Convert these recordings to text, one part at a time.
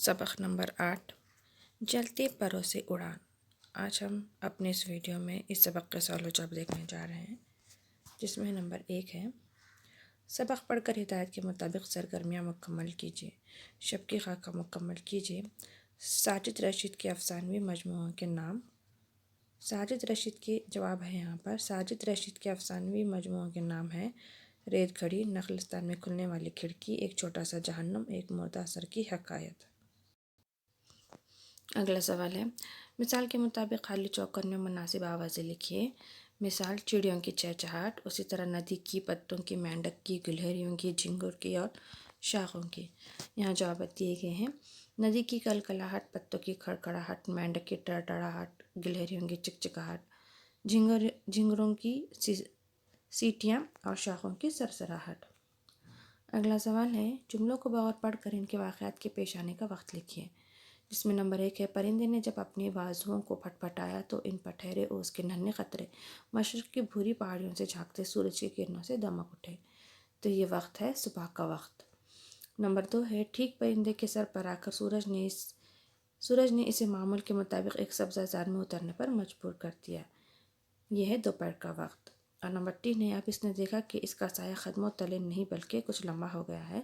سبق نمبر 8 جلتے پروں سے اڑان۔ آج ہم اپنے اس ویڈیو میں اس سبق کے سوال و جواب دیکھنے جا رہے ہیں، جس میں نمبر 1 ہے سبق پڑھ کر ہدایت کے مطابق سرگرمیاں مکمل کیجیے۔ شب کی خاکہ مکمل کیجیے۔ ساجد رشید کے افسانوی مجموعوں کے نام۔ ساجد رشید کے جواب ہے یہاں پر ساجد رشید کے افسانوی مجموعوں کے نام ہیں ریت گھڑی، نخلستان میں کھلنے والی کھڑکی، ایک چھوٹا سا جہنم، ایک مردہ سر کی حکایت۔ اگلا سوال ہے مثال کے مطابق خالی چوکر میں مناسب آوازیں لکھیے۔ مثال چڑیوں کی چہچہاہٹ، اسی طرح ندی کی، پتوں کی، مینڈک کی، گلہریوں کی، جھنگور کی اور شاخوں کی۔ یہاں جوابات دیے گئے ہیں ندی کی کلکلاہٹ، پتوں کی کھڑکھڑاہٹ، مینڈک کی ٹڑٹڑاہٹ، گلہریوں کی چکچکاہٹ، جھنگوروں کی سیٹیاں اور شاخوں کی سرسراہٹ۔ اگلا سوال ہے جملوں کو بغور پڑھ کر ان کے واقعات کے پیش آنے کا وقت لکھیے، جس میں نمبر 1 ہے پرندے نے جب اپنی بازوؤں کو پھٹپھٹایا تو ان پر ٹھہرے اوس کے ننھے قطرے مشرق کی بھوری پہاڑیوں سے جھانکتے سورج کی کرنوں سے دمک اٹھے۔ تو یہ وقت ہے صبح کا وقت۔ نمبر 2 ہے ٹھیک پرندے کے سر پر آ کر سورج نے اسے معمول کے مطابق ایک سبزہ زار میں اترنے پر مجبور کر دیا۔ یہ ہے دوپہر کا وقت۔ اور نمبر 3 ہے اب اس نے دیکھا کہ اس کا سایہ قدموں تلے نہیں بلکہ کچھ لمبا ہو گیا ہے۔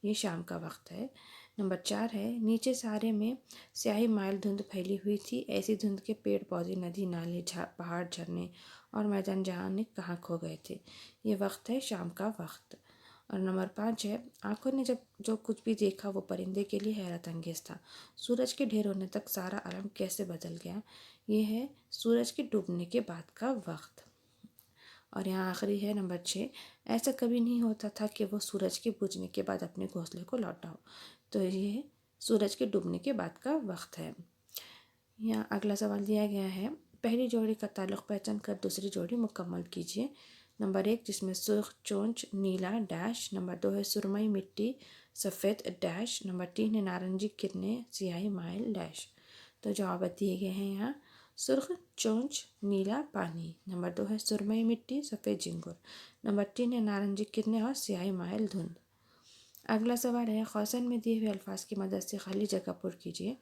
یہ شام کا وقت ہے۔ نمبر 4 ہے نیچے سارے میں سیاہی مائل دھند پھیلی ہوئی تھی، ایسی دھند کے پیڑ پودے، ندی، نالے، پہاڑ، جھرنے اور میدان جانے کہاں کھو گئے تھے۔ یہ وقت ہے شام کا وقت۔ اور نمبر 5 ہے آنکھوں نے جو کچھ بھی دیکھا وہ پرندے کے لیے حیرت انگیز تھا۔ سورج کے ڈھیر ہونے تک سارا عالم کیسے بدل گیا۔ یہ ہے سورج کے ڈوبنے کے بعد کا وقت۔ اور یہاں آخری ہے نمبر 6 ایسا کبھی نہیں ہوتا تھا کہ وہ سورج کے بجھنے کے بعد اپنے گھونسلے کو لوٹا ہو۔ تو یہ سورج کے ڈوبنے کے بعد کا وقت ہے۔ یہاں اگلا سوال دیا گیا ہے پہلی جوڑی کا تعلق پہچان کر دوسری جوڑی مکمل کیجیے۔ نمبر 1 جس میں سرخ چونچ نیلا ڈیش، نمبر 2 ہے سرمئی مٹی سفید ڈیش، نمبر 3 ہے نارنجی کرنیں سیاہی مائل ڈیش۔ تو جوابات دیے گئے ہیں یہاں سرخ چونچ نیلا پانی، نمبر 2 ہے سرمئی مٹی سفید جھنگور، نمبر 3 ہے نارنجی کرنیں اور سیاہی مائل دھند۔ اگلا سوال ہے قوسین میں دیے ہوئے الفاظ کی مدد سے خالی جگہ پر کیجیے۔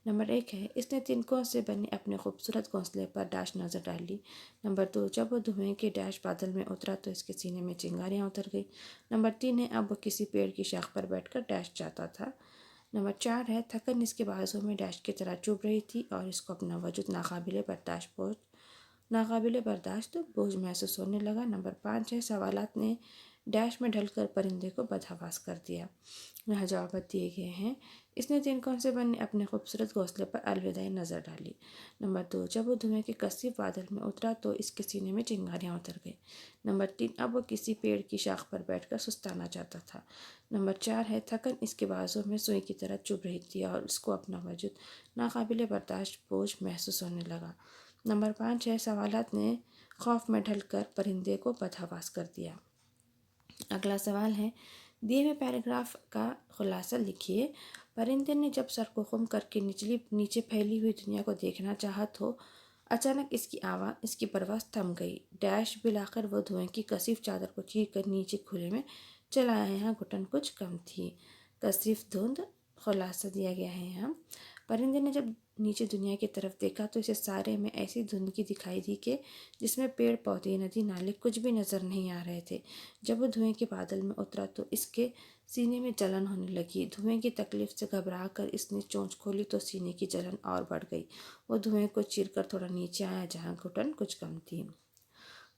نمبر 1 ہے اس نے تنکوں سے بنے اپنے خوبصورت گھونسلے پر ڈیش نظر ڈالی۔ نمبر 2 جب وہ دھوئیں کے ڈیش بادل میں اترا تو اس کے سینے میں چنگاریاں اتر گئی۔ نمبر 3 ہے اب وہ کسی پیڑ کی شاخ پر بیٹھ کر ڈیش چاہتا تھا۔ نمبر 4 ہے تھکن اس کے بازو میں ڈیش کی طرح چبھ رہی تھی اور اس کو اپنا وجود ناقابل برداشت بوجھ محسوس ہونے لگا۔ نمبر 5 ہے سوالات نے ڈیش میں ڈھل کر پرندے کو بدحواس کر دیا۔ یہاں جوابات دیے گئے ہیں اس نے تنکوں سے بنے اپنے خوبصورت گھونسلے پر الوداعی نظر ڈالی۔ نمبر 2 جب وہ دھوئیں کے کثیف بادل میں اترا تو اس کے سینے میں چنگاریاں اتر گئی۔ نمبر 3 اب وہ کسی پیڑ کی شاخ پر بیٹھ کر سستانا چاہتا تھا۔ نمبر 4 ہے تھکن اس کے بازو میں سوئی کی طرح چبھ رہی تھی اور اس کو اپنا وجود ناقابل برداشت بوجھ محسوس ہونے لگا۔ نمبر 5 ہے سوالات نے خوف میں ڈھل کر پرندے کو بدحواس کر دیا۔ اگلا سوال ہے دیے ہوئے پیراگراف کا خلاصہ لکھیے۔ پرندے نے جب سر کو خم کر کے نیچے پھیلی ہوئی دنیا کو دیکھنا چاہا تو اچانک اس کی پرواز تھم گئی۔ ڈیش بالآخر وہ دھوئیں کی کثیف چادر کو چیر کر نیچے کھلے میں چلا آیا۔ یہاں گھٹن کچھ کم تھی۔ کثیف دھند خلاصہ دیا گیا ہے یہاں پرندے نے جب نیچے دنیا کی طرف دیکھا تو اسے سارے میں ایسی دھندگی دکھائی دی کہ جس میں پیڑ پودے، ندی، نالے کچھ بھی نظر نہیں آ رہے تھے۔ جب وہ دھوئیں کے بادل میں اترا تو اس کے سینے میں جلن ہونے لگی۔ دھوئیں کی تکلیف سے گھبرا کر اس نے چونچ کھولی تو سینے کی جلن اور بڑھ گئی۔ وہ دھوئیں کو چیر کر تھوڑا نیچے آیا جہاں گھٹن کچھ کم تھی۔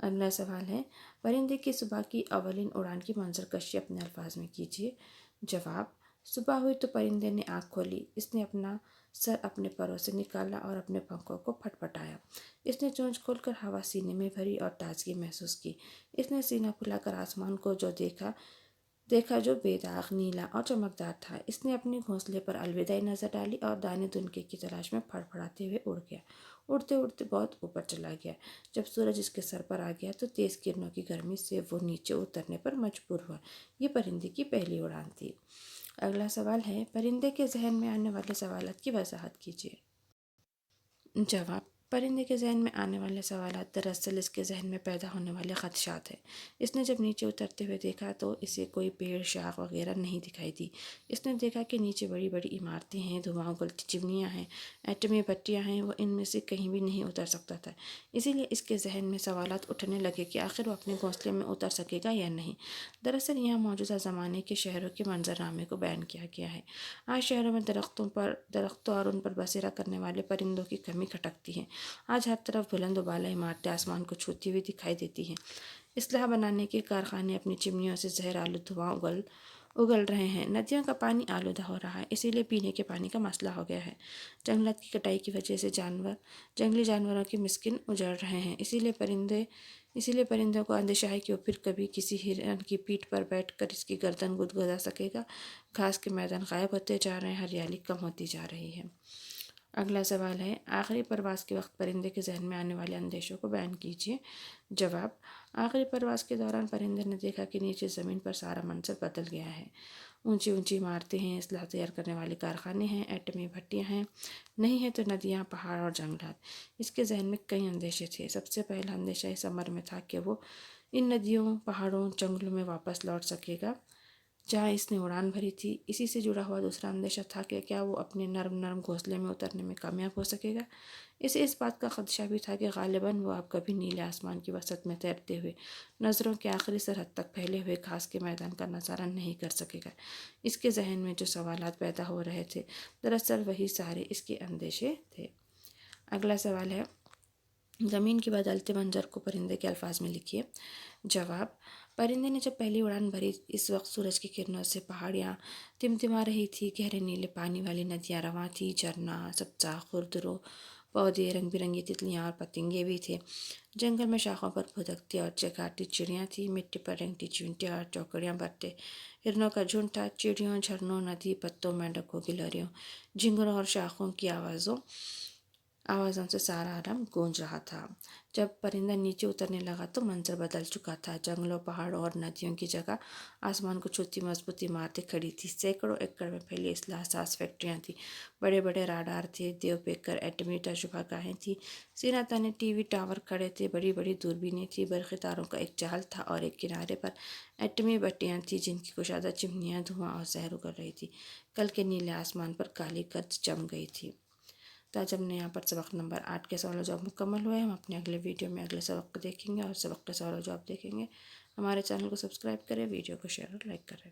اگلا سوال ہے پرندے کی صبح کی اولین اڑان کی منظر کشی اپنے الفاظ میں کیجیے۔ جواب صبح ہوئی تو پرندے نے آنکھ کھولی، اس نے اپنا سر اپنے پروں سے نکالا اور اپنے پنکھوں کو پھٹپھٹایا۔ اس نے چونچ کھول کر ہوا سینے میں بھری اور تازگی محسوس کی۔ اس نے سینہ پھلا کر آسمان کو دیکھا جو بے داغ، نیلا اور چمکدار تھا۔ اس نے اپنے گھونسلے پر الوداعی نظر ڈالی اور دانے دنکے کی تلاش میں پھڑپڑاتے ہوئے اڑ گیا۔ اڑتے اڑتے بہت اوپر چلا گیا۔ جب سورج اس کے سر پر آ گیا تو تیز کرنوں کی گرمی سے وہ نیچے اترنے پر مجبور ہوا۔ یہ پرندے کی پہلی اڑان تھی۔ اگلا سوال ہے پرندے کے ذہن میں آنے والے سوالات کی وضاحت کیجیے۔ جواب پرندے کے ذہن میں آنے والے سوالات دراصل اس کے ذہن میں پیدا ہونے والے خدشات ہیں۔ اس نے جب نیچے اترتے ہوئے دیکھا تو اسے کوئی پیڑ، شاخ وغیرہ نہیں دکھائی دی۔ اس نے دیکھا کہ نیچے بڑی بڑی عمارتیں ہیں، دھواں اگلتی چمنیاں ہیں، ایٹمی بتیاں ہیں، وہ ان میں سے کہیں بھی نہیں اتر سکتا تھا۔ اسی لیے اس کے ذہن میں سوالات اٹھنے لگے کہ آخر وہ اپنے گھونسلے میں اتر سکے گا یا نہیں۔ دراصل یہاں موجودہ زمانے کے شہروں کے منظرنامے کو بیان کیا گیا ہے۔ آج شہروں میں درختوں اور ان پر بسیرا کرنے والے پرندوں کی کمی کھٹکتی ہے۔ آج ہر طرف بلند و بالا عمارتیں آسمان کو چھوتی ہوئی دکھائی دیتی ہیں۔ اسلحہ بنانے کے کارخانے اپنی چمنیوں سے زہر آلود دھواں اگل رہے ہیں۔ ندیوں کا پانی آلودہ ہو رہا ہے، اسی لیے پینے کے پانی کا مسئلہ ہو گیا ہے۔ جنگلات کی کٹائی کی وجہ سے جنگلی جانوروں کے مسکن اجڑ رہے ہیں، اسی لیے پرندوں کو اندیشہ ہے کہ وہ پھر کبھی کسی ہرن کی پیٹھ پر بیٹھ کر اس کی گردن گدگدا سکے گا۔ گھاس کے میدان غائب ہوتے جا رہے ہیں، ہریالی کم ہوتی جا رہی ہے۔ اگلا سوال ہے، آخری پرواز کے وقت پرندے کے ذہن میں آنے والے اندیشوں کو بیان کیجیے۔ جواب: آخری پرواز کے دوران پرندے نے دیکھا کہ نیچے زمین پر سارا منظر بدل گیا ہے۔ اونچی اونچی عمارتیں ہیں، اسلحہ تیار کرنے والے کارخانے ہیں، ایٹمی بھٹیاں ہیں، نہیں ہے تو ندیاں، پہاڑ اور جنگلات۔ اس کے ذہن میں کئی اندیشے تھے۔ سب سے پہلا اندیشہ اس امر میں تھا کہ وہ ان ندیوں، پہاڑوں، جنگلوں میں واپس لوٹ سکے گا جہاں اس نے اڑان بھری تھی۔ اسی سے جڑا ہوا دوسرا اندیشہ تھا کہ کیا وہ اپنے نرم گھونسلے میں اترنے میں کامیاب ہو سکے گا۔ اسے اس بات کا خدشہ بھی تھا کہ غالباً وہ اب کبھی نیلے آسمان کی وسعت میں تیرتے ہوئے نظروں کے آخری سرحد تک پھیلے ہوئے گھاس کے میدان کا نظارہ نہیں کر سکے گا۔ اس کے ذہن میں جو سوالات پیدا ہو رہے تھے، دراصل وہی سارے اس کے اندیشے تھے۔ اگلا سوال ہے، زمین کے بدلتے منظر کو پرندے کے الفاظ میں لکھیے۔ جواب: پرندے نے جب پہلی اڑان بھری، اس وقت سورج کی کرنوں سے پہاڑیاں تمتما رہی تھی، گہرے نیلے پانی والی ندیاں رواں تھیں، جھرنا، سبزہ، خضرو پودے، رنگ برنگی تتلیاں اور پتنگے بھی تھے۔ جنگل میں شاخوں پر پھدکتی اور چہکاتی چڑیاں تھیں، مٹی پر رینگتی چیونٹیاں اور چوکڑیاں بھرتے ہرنوں کا جھنڈ تھا۔ چڑیوں، جھرنوں، ندی، پتوں، مینڈکوں، گلہریوں، جھینگروں اور شاخوں کی آوازوں سے سارا عالم گونج رہا تھا۔ جب پرندہ نیچے اترنے لگا تو منظر بدل چکا تھا۔ جنگلوں، پہاڑوں اور ندیوں کی جگہ آسمان کو چھوتی مضبوط عمارتیں کھڑی تھیں۔ سینکڑوں ایکڑ میں پھیلی اسلحہ ساز فیکٹریاں تھیں، بڑے بڑے راڈار تھے، دیو پیکر ایٹمی تجربہ گاہیں تھیں، سینہ تانے ٹی وی ٹاور کھڑے تھے، بڑی بڑی دوربینیں تھیں، برقی تاروں کا ایک جال تھا اور ایک کنارے پر ایٹمی بٹیاں تھیں جن کی کشادہ چمنیاں دھواں اور زہر اگل رہی تھیں۔ کل کے نیلے آسمان پر کالی گرد جم گئی تھی۔ تو آج ہم نے یہاں پر سبق نمبر 8 کے سوال و جواب مکمل ہوئے۔ ہم اپنے اگلے ویڈیو میں اگلے سبق کو دیکھیں گے اور سبق کے سوال و جواب دیکھیں گے۔ ہمارے چینل کو سبسکرائب کریں، ویڈیو کو شیئر اور لائک کریں۔